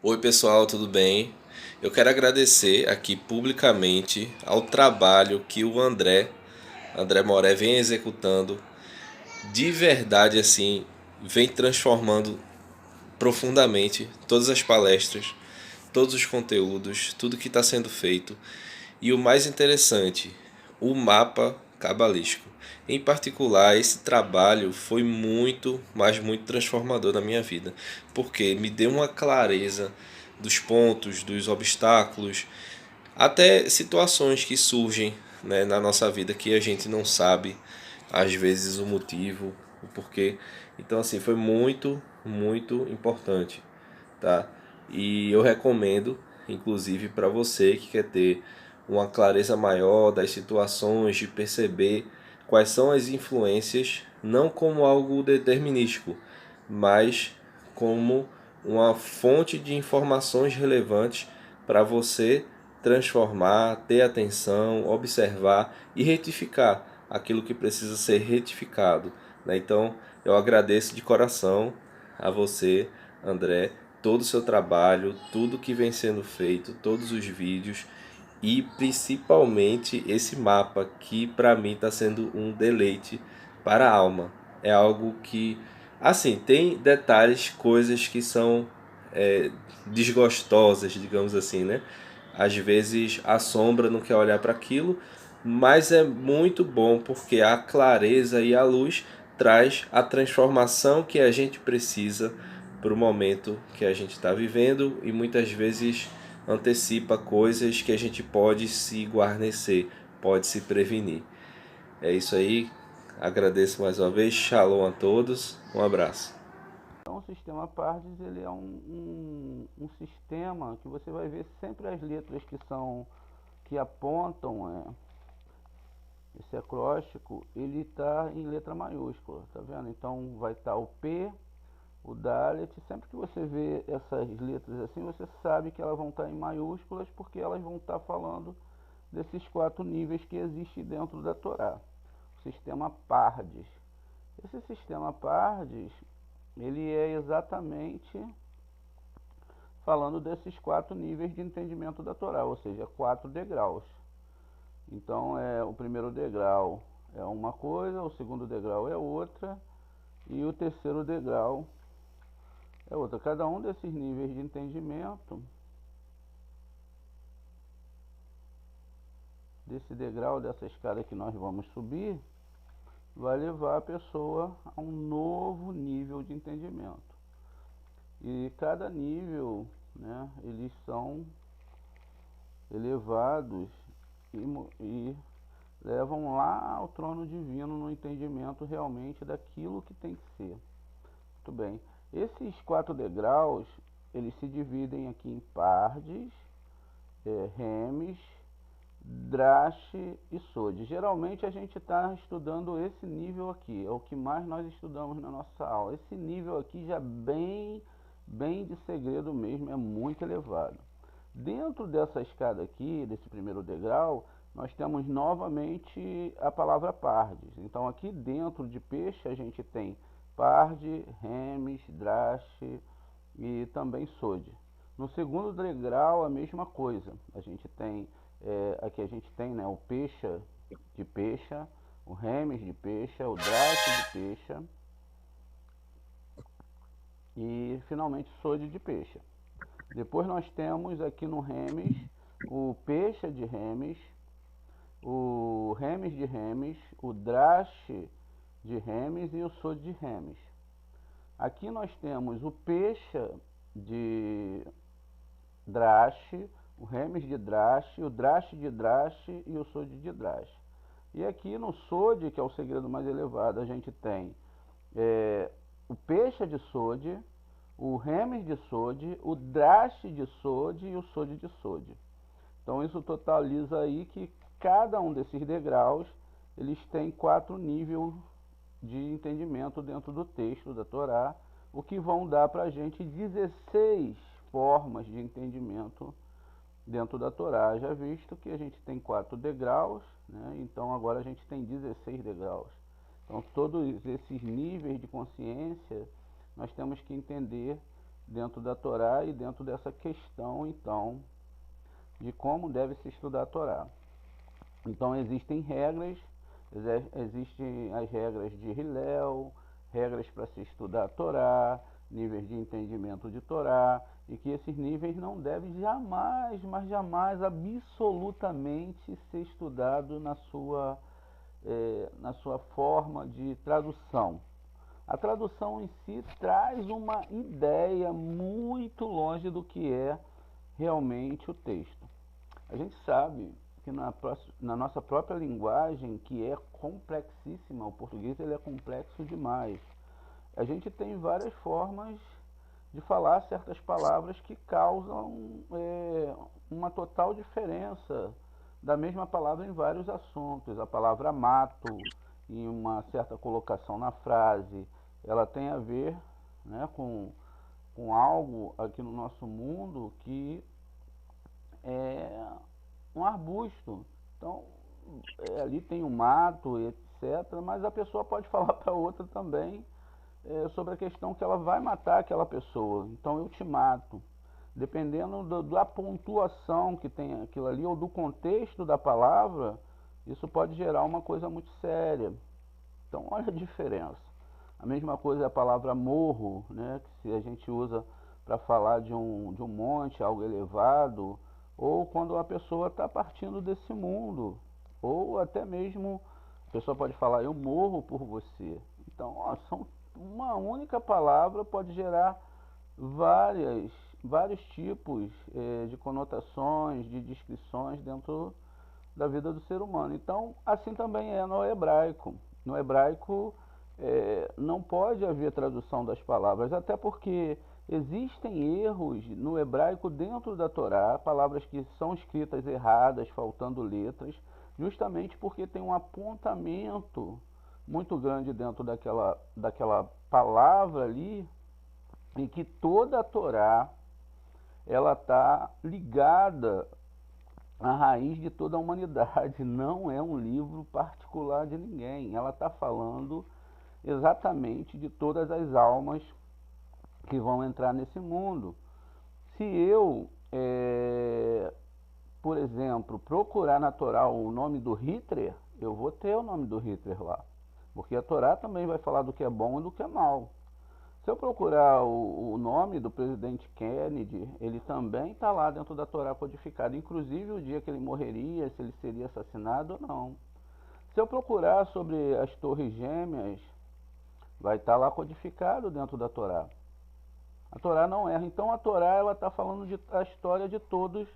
Oi pessoal, tudo bem? Eu quero agradecer aqui publicamente ao trabalho que o André Moré vem executando. De verdade assim, vem transformando profundamente todas as palestras, todos os conteúdos, tudo que está sendo feito. E o mais interessante, o mapa cabalístico. Em particular, esse trabalho foi muito, mas muito transformador na minha vida, porque me deu uma clareza dos pontos, dos obstáculos, até situações que surgem, né, na nossa vida que a gente não sabe, às vezes, o motivo, o porquê. Então, assim, foi muito, muito importante, tá? E eu recomendo, inclusive, para você que quer ter uma clareza maior das situações, de perceber quais são as influências, não como algo determinístico, mas como uma fonte de informações relevantes para você transformar, ter atenção, observar e retificar aquilo que precisa ser retificado, né? Então, eu agradeço de coração a você, André, todo o seu trabalho, tudo que vem sendo feito, todos os vídeos e principalmente esse mapa que para mim está sendo um deleite para a alma. É algo que, assim, tem detalhes, coisas que são desgostosas, digamos assim, né? Às vezes a sombra não quer olhar para aquilo, mas é muito bom porque a clareza e a luz traz a transformação que a gente precisa para o momento que a gente está vivendo e muitas vezes antecipa coisas que a gente pode se guarnecer, pode se prevenir. É isso aí, agradeço mais uma vez, shalom a todos, um abraço. Então, o sistema Pardes ele é um sistema que você vai ver sempre as letras que apontam esse acróstico, ele está em letra maiúscula, tá vendo? Então vai estar o P, o Dalet, sempre que você vê essas letras assim, você sabe que elas vão estar em maiúsculas porque elas vão estar falando desses 4 níveis que existem dentro da Torá. O sistema Pardes. Esse sistema Pardes, ele é exatamente falando desses 4 níveis de entendimento da Torá, ou seja, 4 degraus. Então, o primeiro degrau é uma coisa, o segundo degrau é outra e o terceiro degrau é outra. Cada um desses níveis de entendimento, desse degrau, dessa escada que nós vamos subir, vai levar a pessoa a um novo nível de entendimento. E cada nível, né, eles são elevados e levam lá ao trono divino no entendimento realmente daquilo que tem que ser. Muito bem. Esses 4 degraus, eles se dividem aqui em Pardes, Remes, Drash e Sod. Geralmente a gente está estudando esse nível aqui, é o que mais nós estudamos na nossa aula. Esse nível aqui já bem de segredo mesmo, é muito elevado. Dentro dessa escada aqui, desse primeiro degrau, nós temos novamente a palavra Pardes. Então aqui dentro de peixe a gente tem Parde, Remes, Drache e também Sod. No segundo degrau a mesma coisa. A gente tem, aqui a gente tem, né, o peixa de peixa, o Remes de peixa, o Drache de peixa e finalmente Sod de peixe. Depois nós temos aqui no Remes o peixe de Remes, o Remes de Remes, o Drache de Remes e o Sod de Remes. Aqui nós temos o peixe de Drache, o Remes de Drache, o Drache de Drache e o Sod de Drache. E aqui no Sod, que é o segredo mais elevado, a gente tem o peixe de Sod, o Remes de Sod, o Drache de Sod e o Sod de Sod. Então isso totaliza aí que cada um desses degraus, eles têm 4 níveis de entendimento dentro do texto da Torá, o que vão dar para a gente 16 formas de entendimento dentro da Torá. Já visto que a gente tem 4 degraus, né? Então agora a gente tem 16 degraus. Então todos esses níveis de consciência, nós temos que entender dentro da Torá e dentro dessa questão, então, de como deve se estudar a Torá. Então existem regras, existem as regras de Hillel, regras para se estudar a Torá, níveis de entendimento de Torá, e que esses níveis não devem jamais, mas jamais, absolutamente ser estudado na sua forma de tradução. A tradução em si traz uma ideia muito longe do que é realmente o texto. A gente sabe que na nossa própria linguagem, que é complexíssima, o português ele é complexo demais. A gente tem várias formas de falar certas palavras que causam uma total diferença da mesma palavra em vários assuntos. A palavra mato, em uma certa colocação na frase, ela tem a ver, né, com algo aqui no nosso mundo que é um arbusto. Então, ali tem um mato, etc. Mas a pessoa pode falar para outra também sobre a questão que ela vai matar aquela pessoa. Então, eu te mato. Dependendo da pontuação que tem aquilo ali, ou do contexto da palavra, isso pode gerar uma coisa muito séria. Então, olha a diferença. A mesma coisa é a palavra morro, né, que se a gente usa para falar de um monte, algo elevado, ou quando a pessoa está partindo desse mundo, ou até mesmo a pessoa pode falar eu morro por você. Então, uma única palavra pode gerar vários tipos de conotações, de descrições dentro da vida do ser humano. Então, assim também é no hebraico. No hebraico não pode haver tradução das palavras, até porque existem erros no hebraico dentro da Torá, palavras que são escritas erradas, faltando letras, justamente porque tem um apontamento muito grande dentro daquela palavra ali, em que toda a Torá ela está ligada à raiz de toda a humanidade. Não é um livro particular de ninguém. Ela está falando exatamente de todas as almas que vão entrar nesse mundo. Se eu, por exemplo, procurar na Torá o nome do Hitler, eu vou ter o nome do Hitler lá. Porque a Torá também vai falar do que é bom e do que é mal. Se eu procurar o nome do presidente Kennedy, ele também está lá dentro da Torá codificado, inclusive o dia que ele morreria, se ele seria assassinado ou não. Se eu procurar sobre as Torres Gêmeas, vai estar lá codificado dentro da Torá. A Torá não erra. Então a Torá ela está falando a história de todos,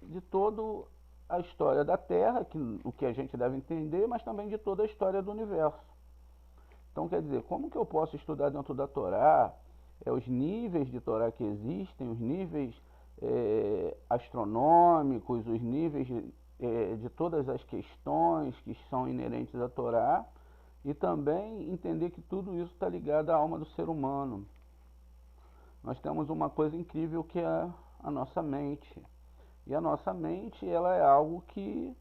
de toda a história da Terra, o que a gente deve entender, mas também de toda a história do universo. Então, quer dizer, como que eu posso estudar dentro da Torá os níveis de Torá que existem, os níveis astronômicos, os níveis de todas as questões que são inerentes à Torá, e também entender que tudo isso está ligado à alma do ser humano. Nós temos uma coisa incrível que é a nossa mente. E a nossa mente, ela é algo que,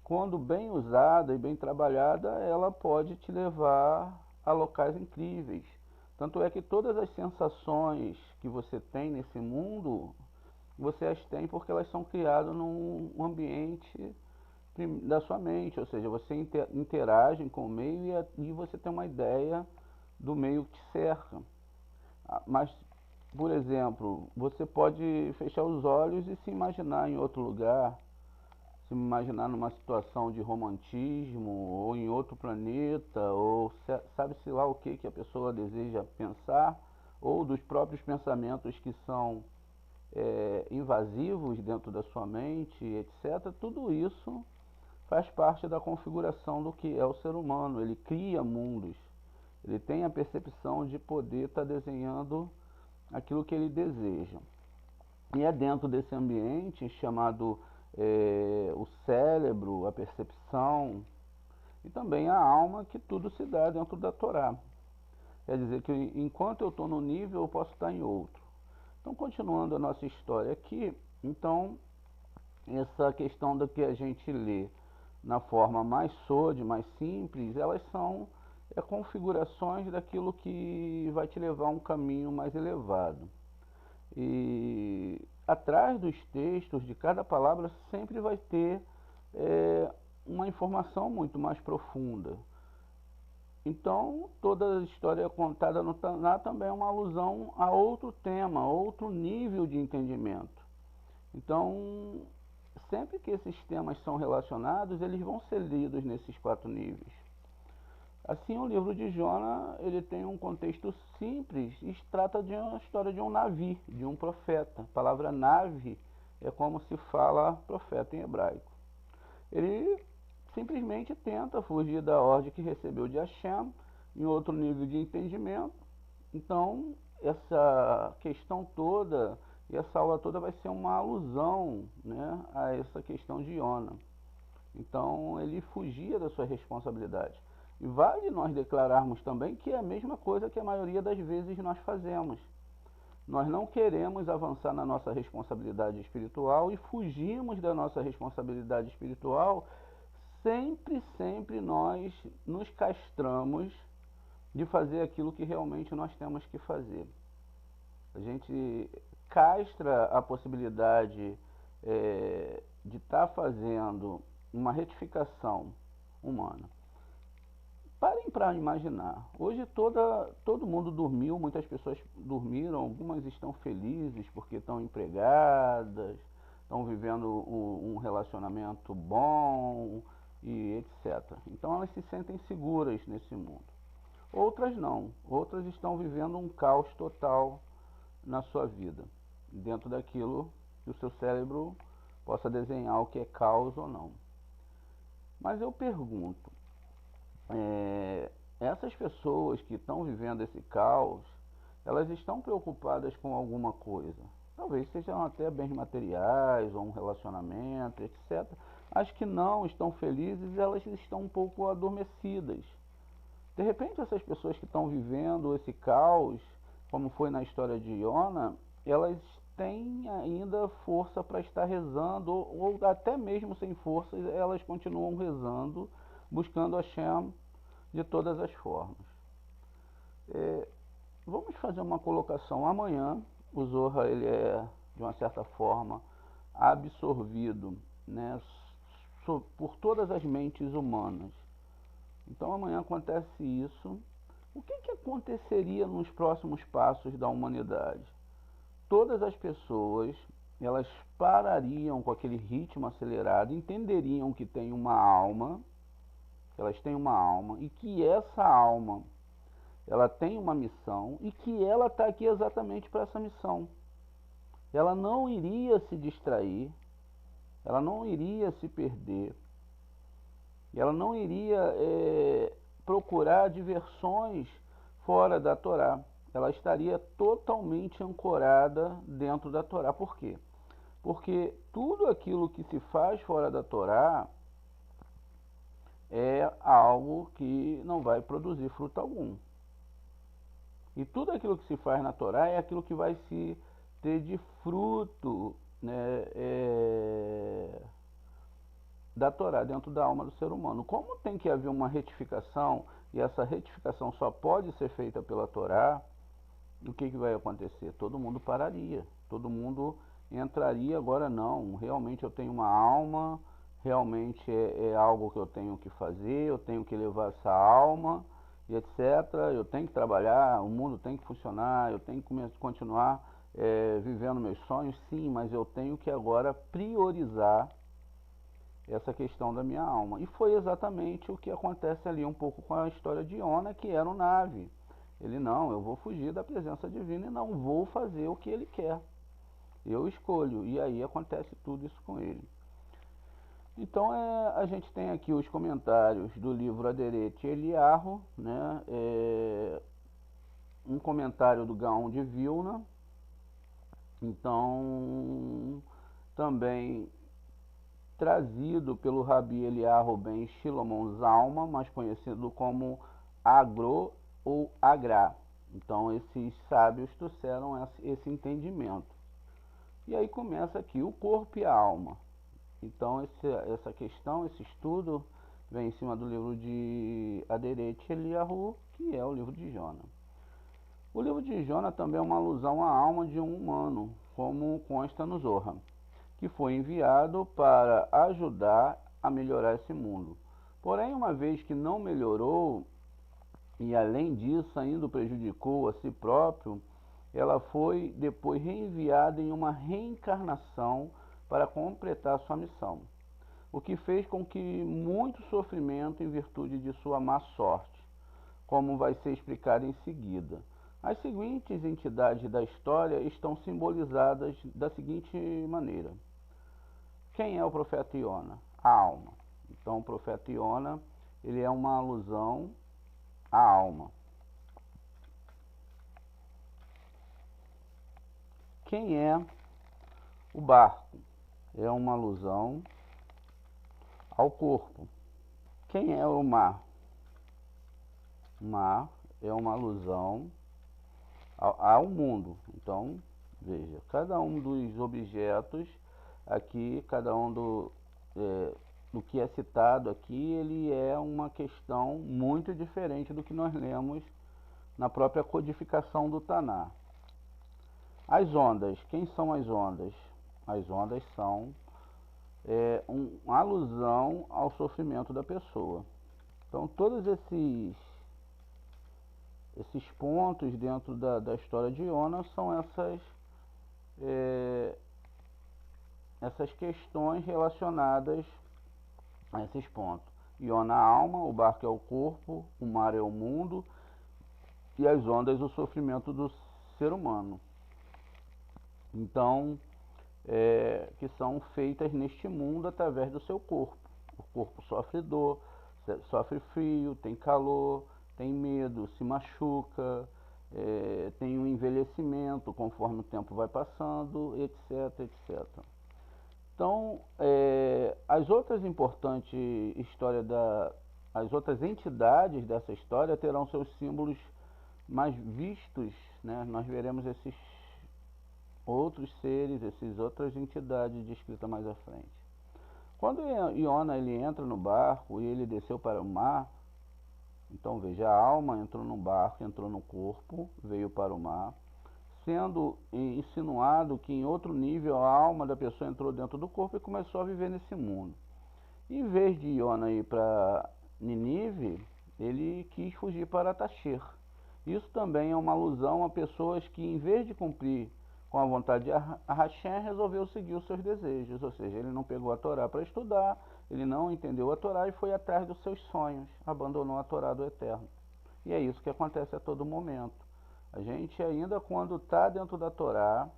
quando bem usada e bem trabalhada, ela pode te levar a locais incríveis. Tanto é que todas as sensações que você tem nesse mundo, você as tem porque elas são criadas num ambiente da sua mente, ou seja, você interage com o meio e você tem uma ideia do meio que te cerca. Mas, por exemplo, você pode fechar os olhos e se imaginar em outro lugar, se imaginar numa situação de romantismo, ou em outro planeta, ou sabe-se lá o que a pessoa deseja pensar, ou dos próprios pensamentos que são invasivos dentro da sua mente, etc. Tudo isso faz parte da configuração do que é o ser humano. Ele cria mundos, ele tem a percepção de poder estar desenhando aquilo que ele deseja. E é dentro desse ambiente chamado o cérebro, a percepção e também a alma que tudo se dá dentro da Torá. Quer dizer que enquanto eu estou num nível, eu posso estar em outro. Então, continuando a nossa história aqui, então, essa questão da que a gente lê na forma mais sode, mais simples, elas são configurações daquilo que vai te levar a um caminho mais elevado. E atrás dos textos de cada palavra sempre vai ter uma informação muito mais profunda. Então, toda a história contada no Taná também é uma alusão a outro tema, outro nível de entendimento. Então, sempre que esses temas são relacionados, eles vão ser lidos nesses 4 níveis. Assim, o livro de Jona, ele tem um contexto simples e trata de uma história de um Navi, de um profeta. A palavra Navi é como se fala profeta em hebraico. Ele simplesmente tenta fugir da ordem que recebeu de Hashem, em outro nível de entendimento. Então, essa questão toda e essa aula toda vai ser uma alusão, né, a essa questão de Jona. Então, ele fugia da sua responsabilidade. E vale nós declararmos também que é a mesma coisa que a maioria das vezes nós fazemos. Nós não queremos avançar na nossa responsabilidade espiritual e fugimos da nossa responsabilidade espiritual. Sempre nós nos castramos de fazer aquilo que realmente nós temos que fazer. A gente castra a possibilidade de estar fazendo uma retificação humana. Parem para imaginar. Hoje todo mundo dormiu, muitas pessoas dormiram, algumas estão felizes porque estão empregadas, estão vivendo um relacionamento bom e etc. Então elas se sentem seguras nesse mundo. Outras não, outras estão vivendo um caos total na sua vida, dentro daquilo que o seu cérebro possa desenhar o que é caos ou não. Mas eu pergunto, essas pessoas que estão vivendo esse caos, elas estão preocupadas com alguma coisa? Talvez sejam até bens materiais ou um relacionamento, etc. As que não estão felizes, elas estão um pouco adormecidas. De repente, essas pessoas que estão vivendo esse caos, como foi na história de Jona, elas têm ainda força para estar rezando, ou até mesmo sem força, elas continuam rezando, buscando Hashem de todas as formas. Vamos fazer uma colocação. Amanhã, o Zohar, ele é, de uma certa forma, absorvido, né, por todas as mentes humanas. Então amanhã acontece isso. O que aconteceria nos próximos passos da humanidade? Todas as pessoas, elas parariam com aquele ritmo acelerado, entenderiam que tem uma alma, elas têm uma alma, e que essa alma, ela tem uma missão, e que ela está aqui exatamente para essa missão. Ela não iria se distrair, ela não iria se perder, ela não iria procurar diversões fora da Torá. Ela estaria totalmente ancorada dentro da Torá. Por quê? Porque tudo aquilo que se faz fora da Torá é algo que não vai produzir fruto algum. E tudo aquilo que se faz na Torá é aquilo que vai se ter de fruto, né, da Torá dentro da alma do ser humano. Como tem que haver uma retificação, e essa retificação só pode ser feita pela Torá, o que vai acontecer? Todo mundo pararia, todo mundo entraria, agora não, realmente eu tenho uma alma, realmente é algo que eu tenho que fazer, eu tenho que levar essa alma, e etc. Eu tenho que trabalhar, o mundo tem que funcionar, eu tenho que continuar vivendo meus sonhos, sim, mas eu tenho que agora priorizar essa questão da minha alma. E foi exatamente o que acontece ali um pouco com a história de Jona, que era um nave. Ele, não, eu vou fugir da presença divina e não vou fazer o que ele quer. Eu escolho. E aí acontece tudo isso com ele. Então a gente tem aqui os comentários do livro Aderete Eliarro, né? Um comentário do Gaon de Vilna. Então, também trazido pelo Rabi Eliarro ben Shilomon Zalman, mais conhecido como Agro ou Agra. Então esses sábios trouxeram esse entendimento. E aí começa aqui o corpo e a alma. Então essa questão, esse estudo, vem em cima do livro de Aderete Eliyahu, que é o livro de Jona. O livro de Jona também é uma alusão à alma de um humano, como consta no Zohar, que foi enviado para ajudar a melhorar esse mundo. Porém, uma vez que não melhorou, e além disso ainda prejudicou a si próprio, ela foi depois reenviada em uma reencarnação para completar sua missão, o que fez com que muito sofrimento em virtude de sua má sorte, como vai ser explicado em seguida. As seguintes entidades da história estão simbolizadas da seguinte maneira. Quem é o profeta Iona? A alma. Então o profeta Iona, ele é uma alusão à alma. Quem é o barco? É uma alusão ao corpo. Quem é o mar? O mar é uma alusão ao mundo. Então, veja, cada um dos objetos aqui, cada um do que é citado aqui, ele é uma questão muito diferente do que nós lemos na própria codificação do Taná. As ondas, quem são as ondas? As ondas são uma alusão ao sofrimento da pessoa. Então, todos esses pontos dentro da história de Iona são essas questões relacionadas a esses pontos. Iona é a alma, o barco é o corpo, o mar é o mundo e as ondas o sofrimento do ser humano. Então, que são feitas neste mundo através do seu corpo. O corpo sofre dor, sofre frio, tem calor, tem medo, se machuca, tem um envelhecimento conforme o tempo vai passando, etc, etc. Então, as outras importantes as outras entidades dessa história terão seus símbolos mais vistos, né? Nós veremos esses outros seres, essas outras entidades descritas mais à frente. Quando Iona ele entra no barco e ele desceu para o mar, então veja, a alma entrou no barco, entrou no corpo, veio para o mar, sendo insinuado que em outro nível a alma da pessoa entrou dentro do corpo e começou a viver nesse mundo. Em vez de Iona ir para Nínive, ele quis fugir para Tashir. Isso também é uma alusão a pessoas que, em vez de cumprir com a vontade de Hashem, resolveu seguir os seus desejos, ou seja, ele não pegou a Torá para estudar, ele não entendeu a Torá e foi atrás dos seus sonhos, abandonou a Torá do Eterno. E é isso que acontece a todo momento. A gente ainda quando está dentro da Torá,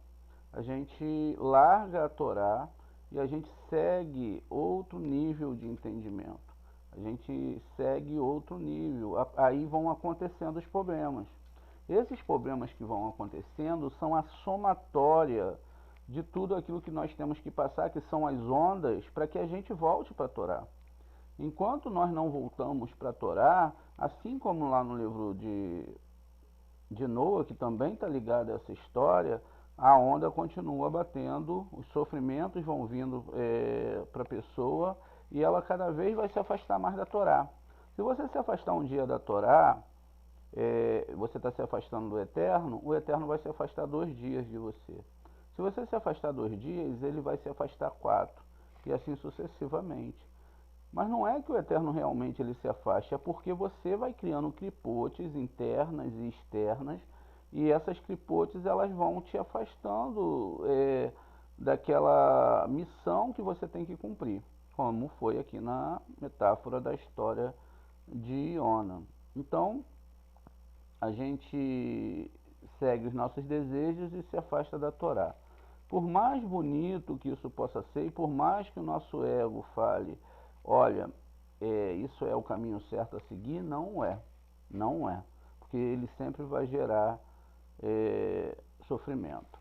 a gente larga a Torá e a gente segue outro nível de entendimento. A gente segue outro nível, aí vão acontecendo os problemas. Esses problemas que vão acontecendo são a somatória de tudo aquilo que nós temos que passar, que são as ondas, para que a gente volte para a Torá. Enquanto nós não voltamos para a Torá, assim como lá no livro de Noa, que também está ligado a essa história, a onda continua batendo, os sofrimentos vão vindo para a pessoa e ela cada vez vai se afastar mais da Torá. Se você se afastar um dia da Torá, você está se afastando do Eterno, o Eterno vai se afastar 2 dias de você. Se você se afastar 2 dias, ele vai se afastar 4, e assim sucessivamente. Mas não é que o Eterno realmente ele se afaste, é porque você vai criando clipotes internas e externas, e essas clipotes elas vão te afastando daquela missão que você tem que cumprir, como foi aqui na metáfora da história de Iona. Então, a gente segue os nossos desejos e se afasta da Torá. Por mais bonito que isso possa ser, e por mais que o nosso ego fale, olha, isso é o caminho certo a seguir, não é. Não é. Porque ele sempre vai gerar sofrimento.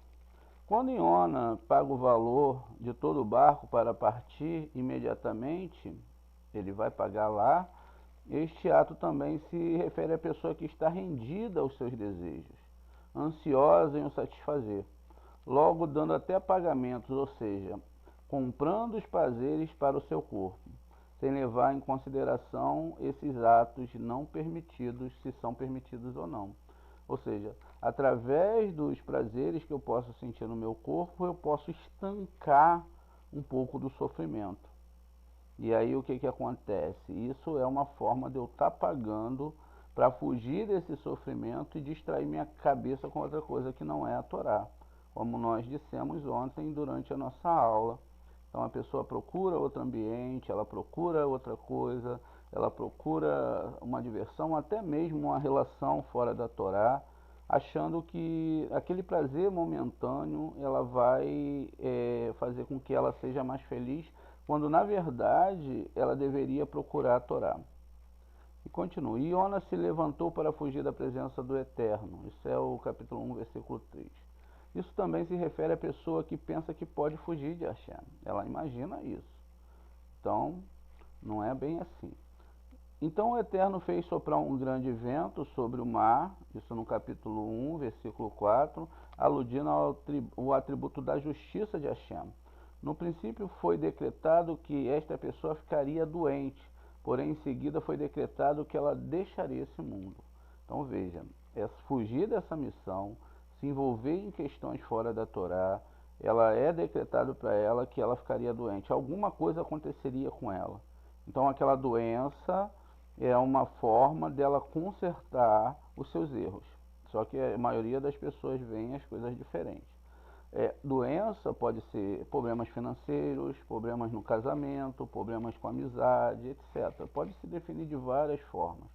Quando Iona paga o valor de todo o barco para partir imediatamente, ele vai pagar lá. Este ato também se refere à pessoa que está rendida aos seus desejos, ansiosa em o satisfazer, logo dando até pagamentos, ou seja, comprando os prazeres para o seu corpo. sem levar em consideração esses atos não permitidos, se são permitidos ou não. Ou seja, através dos prazeres que eu posso sentir no meu corpo, eu posso estancar um pouco do sofrimento. E aí o que que acontece? Isso é uma forma de eu estar pagando para fugir desse sofrimento e distrair minha cabeça com outra coisa que não é a Torá, como nós dissemos ontem durante a nossa aula. Então a pessoa procura outro ambiente, ela procura outra coisa, ela procura uma diversão, até mesmo uma relação fora da Torá, achando que aquele prazer momentâneo ela vai fazer com que ela seja mais feliz, quando na verdade ela deveria procurar a Torá. E continua. E Ona se levantou para fugir da presença do Eterno. Isso é o capítulo 1, versículo 3. Isso também se refere à pessoa que pensa que pode fugir de Hashem. Ela imagina isso. Então, não é bem assim. Então o Eterno fez soprar um grande vento sobre o mar, isso no capítulo 1, versículo 4, aludindo ao atributo da justiça de Hashem. No princípio foi decretado que esta pessoa ficaria doente, porém em seguida foi decretado que ela deixaria esse mundo. Então veja, é fugir dessa missão, se envolver em questões fora da Torá, ela é decretado para ela que ela ficaria doente, alguma coisa aconteceria com ela. Então aquela doença é uma forma dela consertar os seus erros. Só que a maioria das pessoas veem as coisas diferentes. Doença pode ser problemas financeiros, problemas no casamento, problemas com amizade, etc. Pode se definir de várias formas.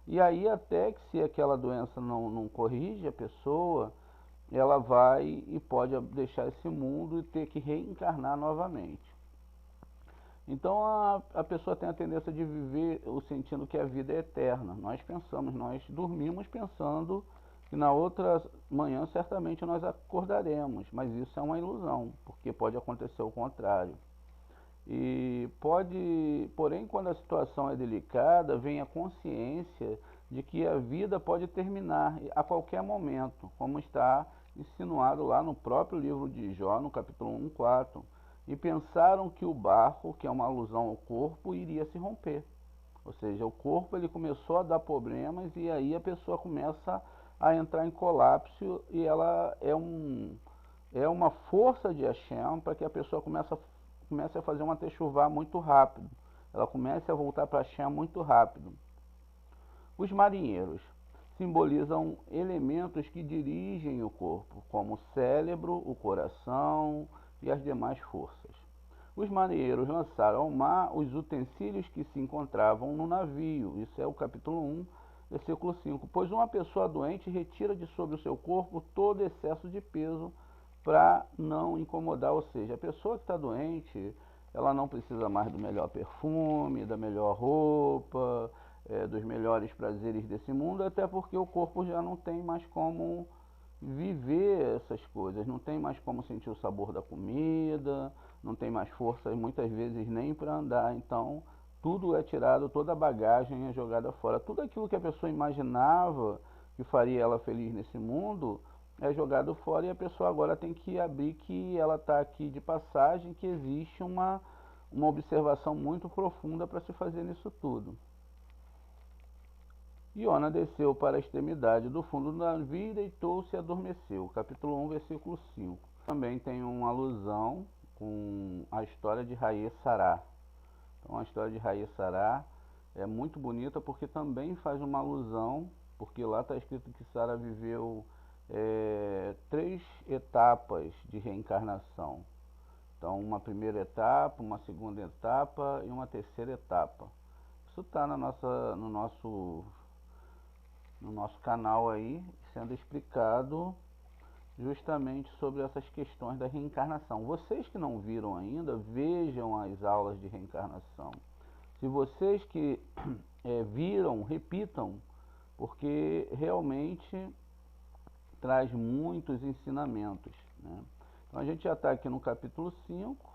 E aí até que se aquela doença não corrige a pessoa, ela vai e pode deixar esse mundo e ter que reencarnar novamente. Então a pessoa tem a tendência de viver o sentindo que a vida é eterna. Nós dormimos pensando que na outra manhã certamente nós acordaremos, mas isso é uma ilusão, porque pode acontecer o contrário. Porém, quando a situação é delicada, vem a consciência de que a vida pode terminar a qualquer momento, como está insinuado lá no próprio livro de Jó, no capítulo 1:4. E pensaram que o barco, que é uma alusão ao corpo, iria se romper. Ou seja, o corpo ele começou a dar problemas e aí a pessoa começa a entrar em colapso e ela é uma força de Hashem para que a pessoa comece a fazer uma techuvá muito rápido. Ela comece a voltar para Hashem muito rápido. Os marinheiros simbolizam elementos que dirigem o corpo, como o cérebro, o coração e as demais forças. Os marinheiros lançaram ao mar os utensílios que se encontravam no navio. Isso é o capítulo 1, versículo 5. Pois uma pessoa doente retira de sobre o seu corpo todo excesso de peso para não incomodar. Ou seja, a pessoa que está doente, ela não precisa mais do melhor perfume, da melhor roupa, dos melhores prazeres desse mundo, até porque o corpo já não tem mais como viver essas coisas, não tem mais como sentir o sabor da comida, não tem mais força muitas vezes nem para andar. Então tudo é tirado, toda a bagagem é jogada fora, tudo aquilo que a pessoa imaginava que faria ela feliz nesse mundo é jogado fora, e a pessoa agora tem que abrir que ela está aqui de passagem, que existe uma observação muito profunda para se fazer nisso tudo. Iona desceu para a extremidade do fundo do navio e deitou-se e adormeceu. Capítulo 1, versículo 5. Também tem uma alusão com a história de Raie Sará. Então a história de Raie Sará é muito bonita porque também faz uma alusão, porque lá está escrito que Sara viveu 3 etapas de reencarnação. Então uma primeira etapa, uma segunda etapa e uma terceira etapa. Isso está no nosso canal aí, sendo explicado justamente sobre essas questões da reencarnação. Vocês que não viram ainda, vejam as aulas de reencarnação. Se vocês que viram, repitam, porque realmente traz muitos ensinamentos, né? Então a gente já está aqui no capítulo 5,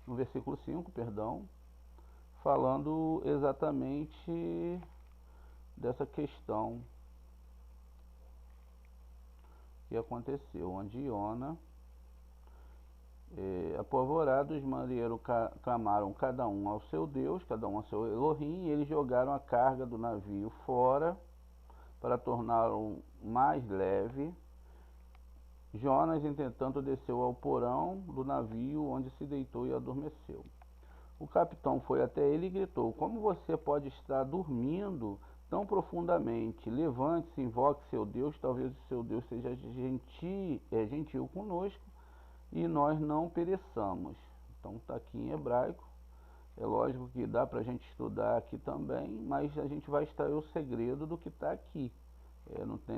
no versículo 5, perdão, falando exatamente dessa questão que aconteceu, onde Iona Apavorados, os marinheiros clamaram cada um ao seu Deus, cada um ao seu Elohim, e eles jogaram a carga do navio fora para torná-lo mais leve. Jonas, entretanto, desceu ao porão do navio, onde se deitou e adormeceu. O capitão foi até ele e gritou: Como você pode estar dormindo tão profundamente? Levante-se, invoque seu Deus, talvez o seu Deus seja gentil conosco e nós não pereçamos. Então está aqui em hebraico. É lógico que dá para a gente estudar aqui também, mas a gente vai extrair o segredo do que está aqui.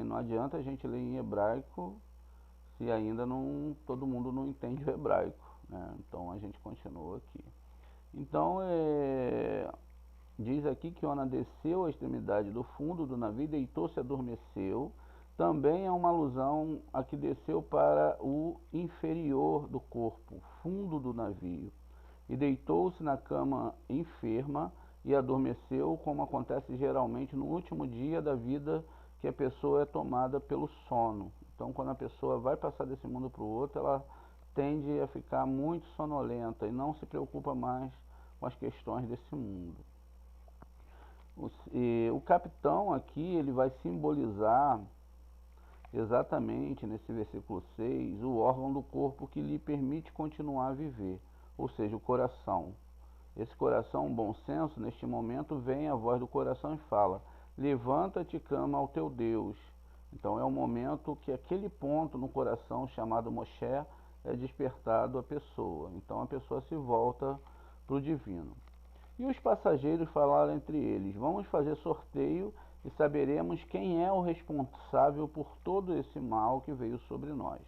Não adianta a gente ler em hebraico se ainda não todo mundo não entende o hebraico, né? Então a gente continua aqui. Então diz aqui que Ona desceu à extremidade do fundo do navio, deitou-se e adormeceu. Também é uma alusão a que desceu para o inferior do corpo, fundo do navio, e deitou-se na cama enferma e adormeceu, como acontece geralmente no último dia da vida, que a pessoa é tomada pelo sono. Então, quando a pessoa vai passar desse mundo para o outro, ela tende a ficar muito sonolenta e não se preocupa mais com as questões desse mundo. O capitão aqui, ele vai simbolizar exatamente nesse versículo 6 o órgão do corpo que lhe permite continuar a viver, ou seja, o coração. Esse coração, bom senso, neste momento vem a voz do coração e fala: levanta-te, clama ao teu Deus. Então é o momento que aquele ponto no coração chamado Moshe é despertado a pessoa. Então a pessoa se volta para o divino. E os passageiros falaram entre eles: Vamos fazer sorteio e saberemos quem é o responsável por todo esse mal que veio sobre nós.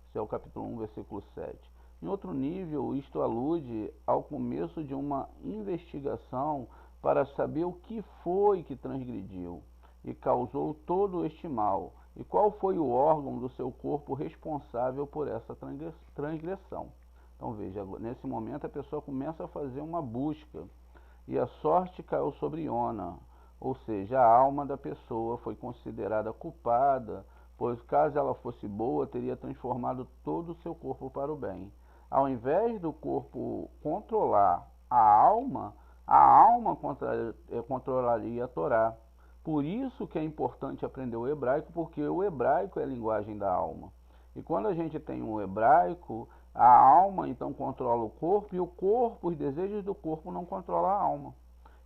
Esse é o capítulo 1, versículo 7. Em outro nível, isto alude ao começo de uma investigação para saber o que foi que transgrediu e causou todo este mal, e qual foi o órgão do seu corpo responsável por essa transgressão. Então veja, nesse momento a pessoa começa a fazer uma busca, e a sorte caiu sobre Ona, ou seja, a alma da pessoa foi considerada culpada, pois caso ela fosse boa, teria transformado todo o seu corpo para o bem. Ao invés do corpo controlar a alma controlaria a Torá. Por isso que é importante aprender o hebraico, porque o hebraico é a linguagem da alma. E quando a gente tem o hebraico, a alma então controla o corpo, e o corpo, os desejos do corpo não controlam a alma.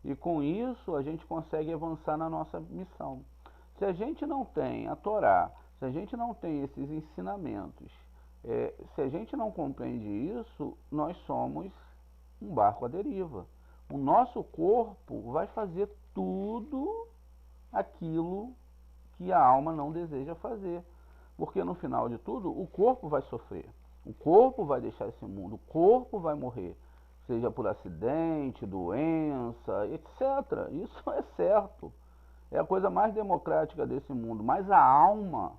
E com isso a gente consegue avançar na nossa missão. Se a gente não tem a Torá, se a gente não tem esses ensinamentos, se a gente não compreende isso, nós somos um barco à deriva. O nosso corpo vai fazer tudo aquilo que a alma não deseja fazer. Porque no final de tudo, o corpo vai sofrer. O corpo vai deixar esse mundo, o corpo vai morrer. Seja por acidente, doença, etc. Isso é certo. É a coisa mais democrática desse mundo. Mas a alma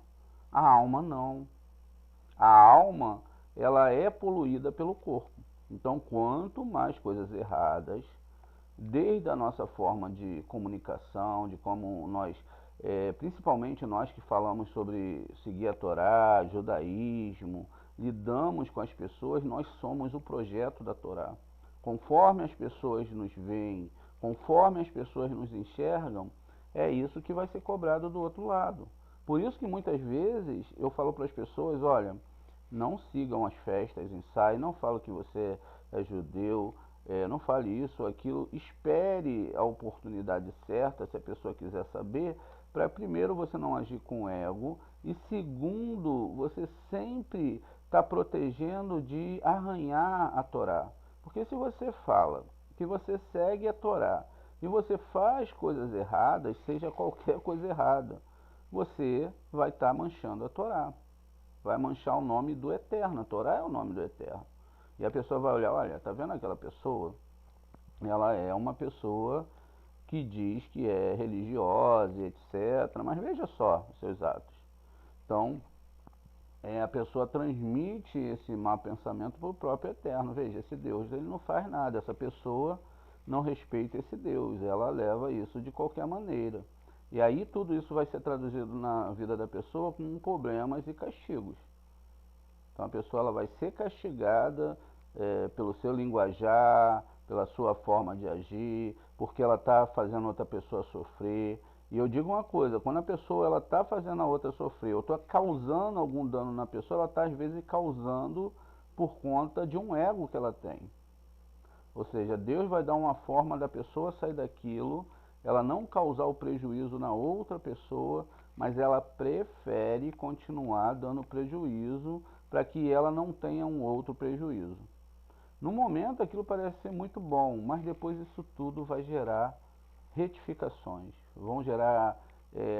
não. A alma, ela é poluída pelo corpo. Então, quanto mais coisas erradas, desde a nossa forma de comunicação, de como nós, principalmente nós que falamos sobre seguir a Torá, judaísmo, lidamos com as pessoas, nós somos o projeto da Torá. Conforme as pessoas nos veem, conforme as pessoas nos enxergam, é isso que vai ser cobrado do outro lado. Por isso que muitas vezes eu falo para as pessoas: olha, não sigam as festas, ensaios, não falo que você é judeu, não fale isso ou aquilo, espere a oportunidade certa, se a pessoa quiser saber, para primeiro você não agir com ego, e segundo, você sempre está protegendo de arranhar a Torá. Porque se você fala que você segue a Torá e você faz coisas erradas, seja qualquer coisa errada, você vai estar manchando a Torá. Vai manchar o nome do Eterno. A Torá é o nome do Eterno. E a pessoa vai olhar: olha, tá vendo aquela pessoa? Ela é uma pessoa que diz que é religiosa, etc. Mas veja só os seus atos. Então, a pessoa transmite esse mau pensamento para o próprio Eterno. Veja, esse Deus, ele não faz nada. Essa pessoa não respeita esse Deus. Ela leva isso de qualquer maneira. E aí tudo isso vai ser traduzido na vida da pessoa com problemas e castigos. Então a pessoa ela vai ser castigada pelo seu linguajar, pela sua forma de agir, porque ela está fazendo outra pessoa sofrer. E eu digo uma coisa, quando a pessoa ela está fazendo a outra sofrer, ou está causando algum dano na pessoa, ela está às vezes causando por conta de um ego que ela tem. Ou seja, Deus vai dar uma forma da pessoa sair daquilo, ela não causar o prejuízo na outra pessoa, mas ela prefere continuar dando prejuízo para que ela não tenha um outro prejuízo. No momento aquilo parece ser muito bom, mas depois isso tudo vai gerar retificações. Vão gerar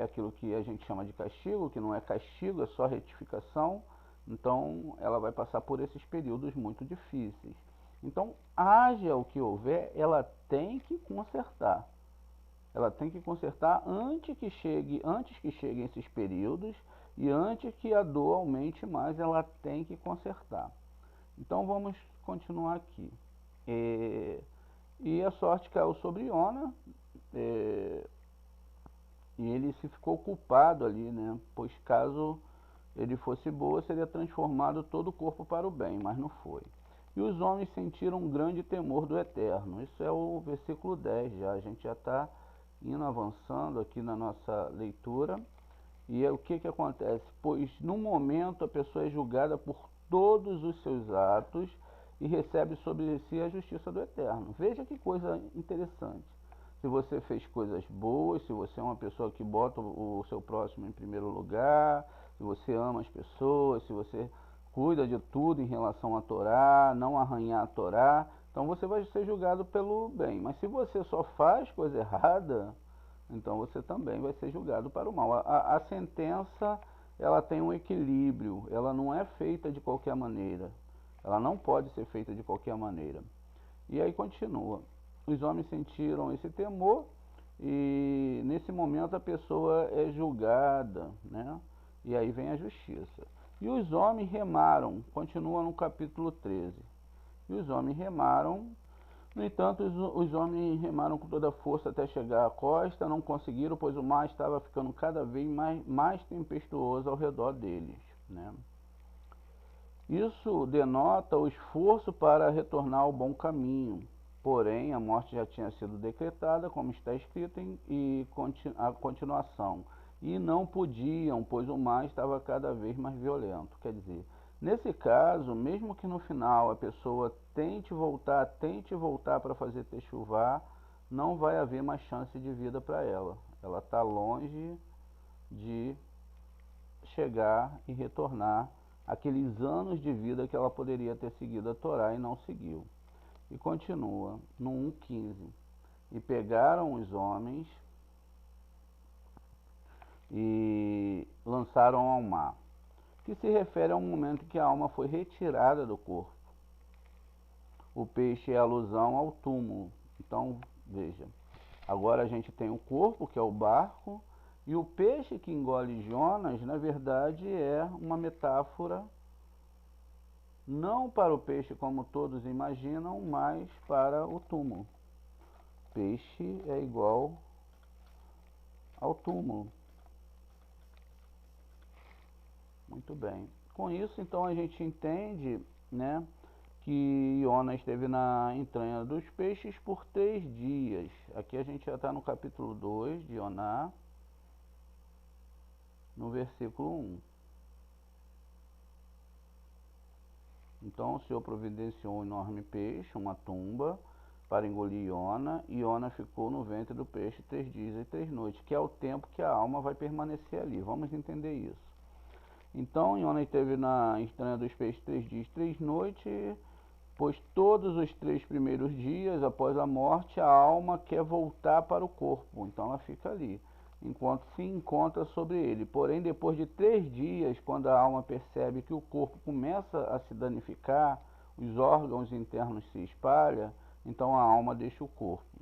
aquilo que a gente chama de castigo, que não é castigo, é só retificação. Então ela vai passar por esses períodos muito difíceis. Então, haja o que houver, ela tem que consertar. Ela tem que consertar antes que cheguem esses períodos e antes que a dor aumente mais, ela tem que consertar. Então vamos continuar aqui. E a sorte caiu sobre Iona, e ele se ficou culpado ali, né? Pois caso ele fosse boa, seria transformado todo o corpo para o bem, mas não foi. E os homens sentiram um grande temor do Eterno. Isso é o versículo 10 já. A gente já está indo avançando aqui na nossa leitura. E o que acontece? Pois no momento a pessoa é julgada por todos os seus atos e recebe sobre si a justiça do Eterno. Veja que coisa interessante. Se você fez coisas boas, se você é uma pessoa que bota o seu próximo em primeiro lugar, se você ama as pessoas, se você cuida de tudo em relação à Torá, não arranhar a Torá, então você vai ser julgado pelo bem. Mas se você só faz coisa errada, então você também vai ser julgado para o mal. A sentença, ela tem um equilíbrio, ela não é feita de qualquer maneira. Ela não pode ser feita de qualquer maneira. E aí continua. Os homens sentiram esse temor e nesse momento a pessoa é julgada, né? E aí vem a justiça. E os homens remaram, continua no capítulo 13. E os homens remaram, no entanto, os homens remaram com toda a força até chegar à costa, não conseguiram, pois o mar estava ficando cada vez mais tempestuoso ao redor deles, né? Isso denota o esforço para retornar ao bom caminho. Porém, a morte já tinha sido decretada, como está escrito a continuação. E não podiam, pois o mar estava cada vez mais violento. Quer dizer, nesse caso, mesmo que no final a pessoa tente voltar para fazer techuvá, não vai haver mais chance de vida para ela. Ela está longe de chegar e retornar aqueles anos de vida que ela poderia ter seguido a Torá e não seguiu. E continua no 1,15. E pegaram os homens e lançaram ao mar, que se refere ao momento que a alma foi retirada do corpo. O peixe é alusão ao túmulo. Então, veja, agora a gente tem o corpo, que é o barco, e o peixe que engole Jonas, na verdade, é uma metáfora não para o peixe como todos imaginam, mas para o túmulo. Peixe é igual ao túmulo. Muito bem. Com isso, então, a gente entende, né, que Jonas esteve na entranha dos peixes por 3 dias. Aqui a gente já está no capítulo 2 de Joná, no versículo 1. Então o Senhor providenciou um enorme peixe, uma tumba, para engolir Iona, e Iona ficou no ventre do peixe 3 dias e 3 noites, que é o tempo que a alma vai permanecer ali. Vamos entender isso. Então Iona esteve na entranha dos peixes 3 dias e 3 noites, pois todos os 3 primeiros dias após a morte a alma quer voltar para o corpo, então ela fica ali enquanto se encontra sobre ele. Porém, depois de 3 dias, quando a alma percebe que o corpo começa a se danificar, os órgãos internos se espalham, então a alma deixa o corpo.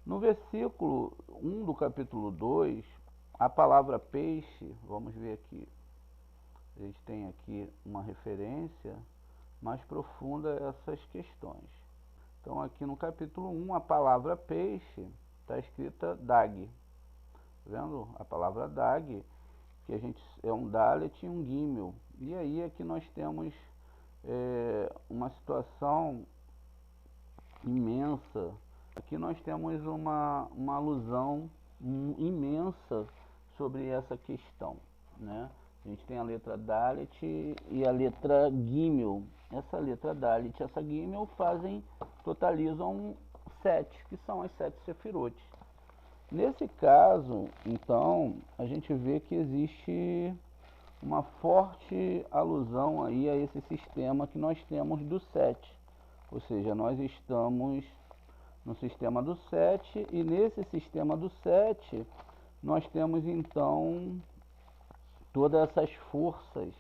No versículo 1 do capítulo 2, a palavra peixe, vamos ver aqui, a gente tem aqui uma referência mais profunda a essas questões. Então aqui no capítulo 1, a palavra peixe está escrita dag. Vendo? A palavra dag, que a gente é um dalet e um gimel. E aí aqui nós temos uma situação imensa. Aqui nós temos uma alusão imensa sobre essa questão, né? A gente tem a letra Dalet e a letra Gimel. Essa letra Dalet e essa Gimel totalizam 7, que são as 7 Sefirotes. Nesse caso, então, a gente vê que existe uma forte alusão aí a esse sistema que nós temos do 7. Ou seja, nós estamos no sistema do 7 e nesse sistema do 7 nós temos então todas essas forças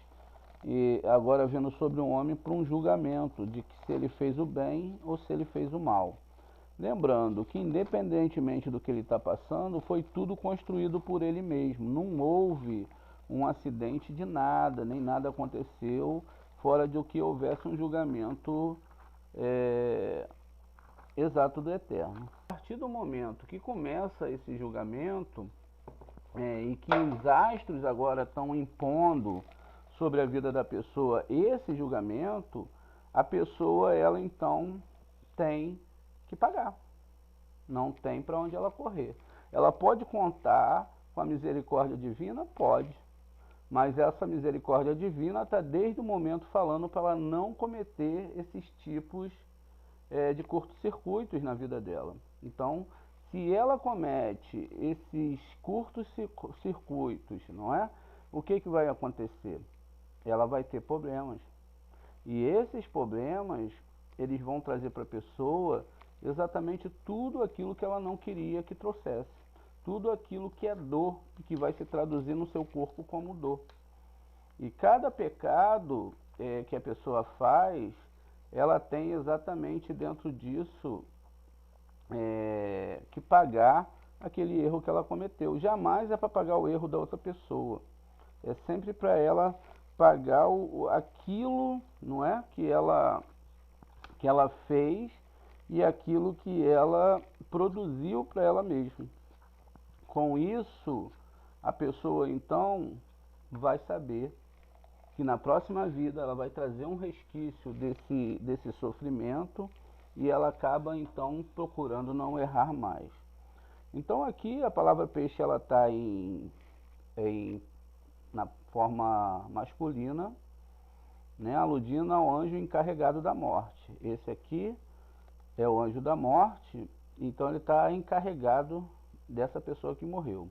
e agora vendo sobre um homem para um julgamento de que se ele fez o bem ou se ele fez o mal. Lembrando que independentemente do que ele está passando, foi tudo construído por ele mesmo. Não houve um acidente de nada, nem nada aconteceu fora de que houvesse um julgamento exato do Eterno. A partir do momento que começa esse julgamento e que os astros agora estão impondo sobre a vida da pessoa esse julgamento, a pessoa ela então tem que pagar. Não tem para onde ela correr. Ela pode contar com a misericórdia divina? Pode. Mas essa misericórdia divina está desde o momento falando para ela não cometer esses tipos de curtos-circuitos na vida dela. Então, se ela comete esses curtos-circuitos, não é? O que vai acontecer? Ela vai ter problemas. E esses problemas, eles vão trazer para a pessoa exatamente tudo aquilo que ela não queria que trouxesse. Tudo aquilo que é dor, que vai se traduzir no seu corpo como dor. E cada pecado que a pessoa faz, ela tem exatamente dentro disso que pagar aquele erro que ela cometeu. Jamais é para pagar o erro da outra pessoa. É sempre para ela pagar aquilo, não é, que ela fez e aquilo que ela produziu para ela mesma. Com isso, a pessoa então vai saber que na próxima vida ela vai trazer um resquício desse sofrimento e ela acaba então procurando não errar mais. Então aqui a palavra peixe ela está na forma masculina, né, aludindo ao anjo encarregado da morte. Esse aqui é o anjo da morte, então ele está encarregado dessa pessoa que morreu.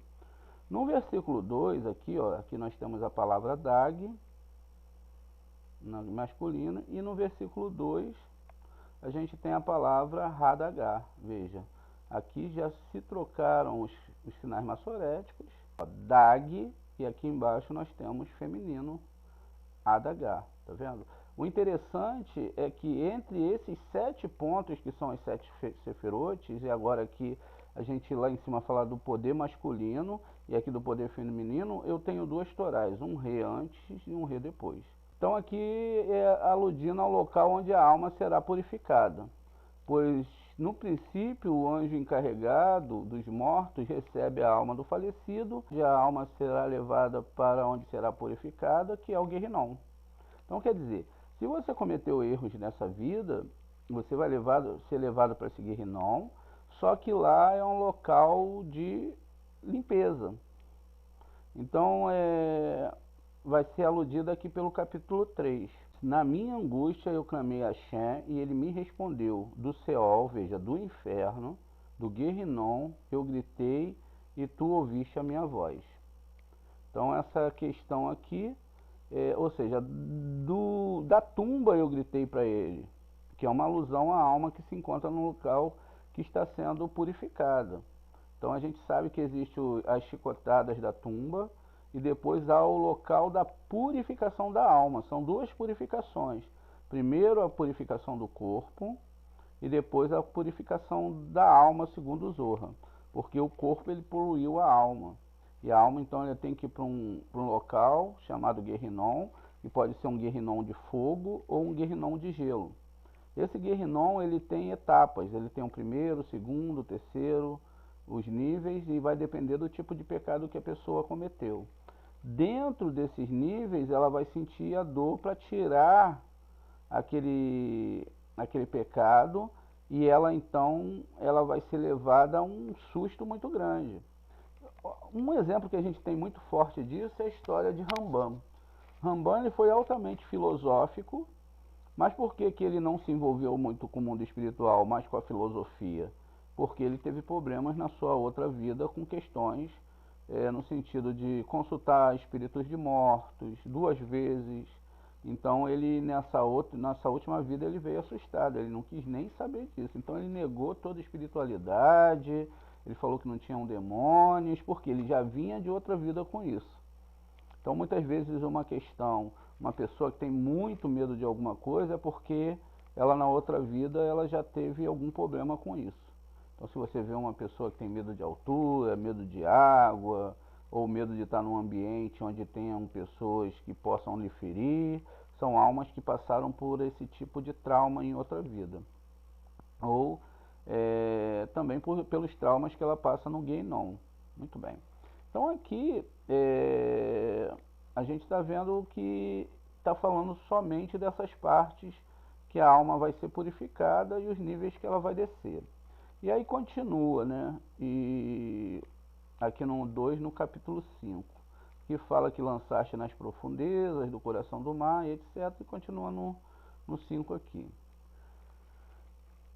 No versículo 2 aqui, ó, aqui nós temos a palavra Dag, na masculina, e no versículo 2 a gente tem a palavra Radagá. Veja, aqui já se trocaram os sinais maçoréticos, ó, Dag, e aqui embaixo nós temos feminino Adagá, tá vendo? O interessante é que entre esses 7 pontos, que são as 7 sefirotes, e agora aqui a gente lá em cima fala do poder masculino, e aqui do poder feminino, eu tenho 2 torais, um rei antes e um rei depois. Então aqui é aludindo ao local onde a alma será purificada, pois no princípio o anjo encarregado dos mortos recebe a alma do falecido, e a alma será levada para onde será purificada, que é o Guerrinom. Então quer dizer, se você cometeu erros nessa vida, você vai ser levado para esse Guerrinom, só que lá é um local de limpeza. Então vai ser aludido aqui pelo capítulo 3. Na minha angústia eu clamei a Shem e ele me respondeu. Do Seol, veja, do inferno, do Guerrinom, eu gritei e tu ouviste a minha voz. Então essa questão aqui, ou seja, da tumba eu gritei para ele, que é uma alusão à alma que se encontra no local que está sendo purificada. Então a gente sabe que existem as chicotadas da tumba, e depois há o local da purificação da alma. São 2 purificações. Primeiro a purificação do corpo e depois a purificação da alma, segundo o Zohar. Porque o corpo ele poluiu a alma. E a alma então ela tem que ir para um local chamado Guerrinom, que pode ser um Guerrinom de fogo ou um Guerrinom de gelo. Esse Guerrinom ele tem etapas, ele tem o primeiro, o segundo, o terceiro, os níveis, e vai depender do tipo de pecado que a pessoa cometeu. Dentro desses níveis, ela vai sentir a dor para tirar aquele pecado, e ela então ela vai ser levada a um susto muito grande. Um exemplo que a gente tem muito forte disso é a história de Rambam. Rambam ele foi altamente filosófico, mas por que, que ele não se envolveu muito com o mundo espiritual, mas com a filosofia? Porque ele teve problemas na sua outra vida com questões no sentido de consultar espíritos de mortos 2 vezes. Então ele nessa última vida ele veio assustado, ele não quis nem saber disso. Então ele negou toda a espiritualidade, ele falou que não tinham demônios, porque ele já vinha de outra vida com isso. Então muitas vezes uma pessoa que tem muito medo de alguma coisa é porque ela na outra vida ela já teve algum problema com isso. Então se você vê uma pessoa que tem medo de altura, medo de água, ou medo de estar num ambiente onde tenham pessoas que possam lhe ferir, são almas que passaram por esse tipo de trauma em outra vida. Ou também pelos traumas que ela passa no Guénon. Muito bem. Então aqui a gente está vendo que está falando somente dessas partes que a alma vai ser purificada e os níveis que ela vai descer. E aí continua, né? E aqui no 2, no capítulo 5, que fala que lançaste nas profundezas do coração do mar, e etc. E continua no 5 aqui.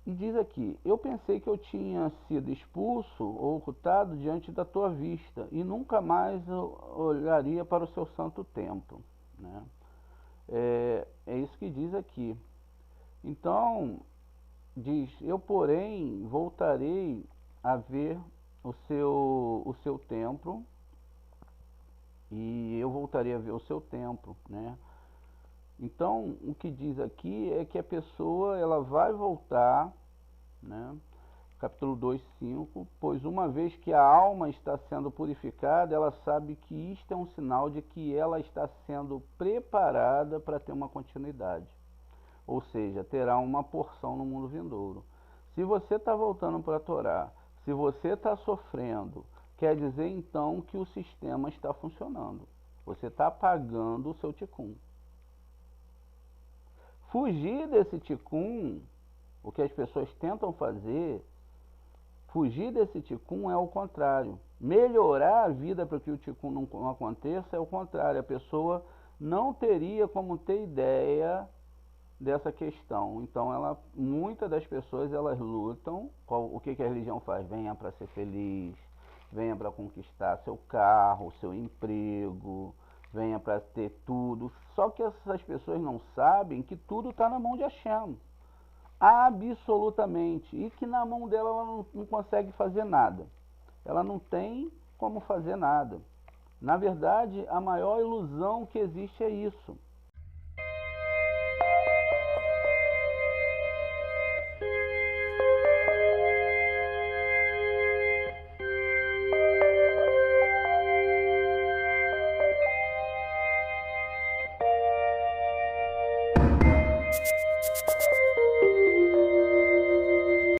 E diz aqui: eu pensei que eu tinha sido expulso ou ocultado diante da tua vista, e nunca mais olharia para o seu santo templo. Né? É isso que diz aqui. Então, diz: eu, porém, voltarei a ver o seu templo, e eu voltarei a ver o seu templo, né? Então, o que diz aqui é que a pessoa ela vai voltar, né? Capítulo 2, 5, pois uma vez que a alma está sendo purificada, ela sabe que isto é um sinal de que ela está sendo preparada para ter uma continuidade. Ou seja, terá uma porção no mundo vindouro. Se você está voltando para a Torá, se você está sofrendo, quer dizer então que o sistema está funcionando. Você está pagando o seu tikkun. Fugir desse tikkun, o que as pessoas tentam fazer, fugir desse tikkun é o contrário. Melhorar a vida para que o tikkun não aconteça é o contrário. A pessoa não teria como ter ideia dessa questão. Então, muitas das pessoas elas lutam. O que a religião faz? Venha para ser feliz, venha para conquistar seu carro, seu emprego, venha para ter tudo. Só que essas pessoas não sabem que tudo está na mão de Hashem. Absolutamente. E que na mão dela ela não consegue fazer nada. Ela não tem como fazer nada. Na verdade, a maior ilusão que existe é isso.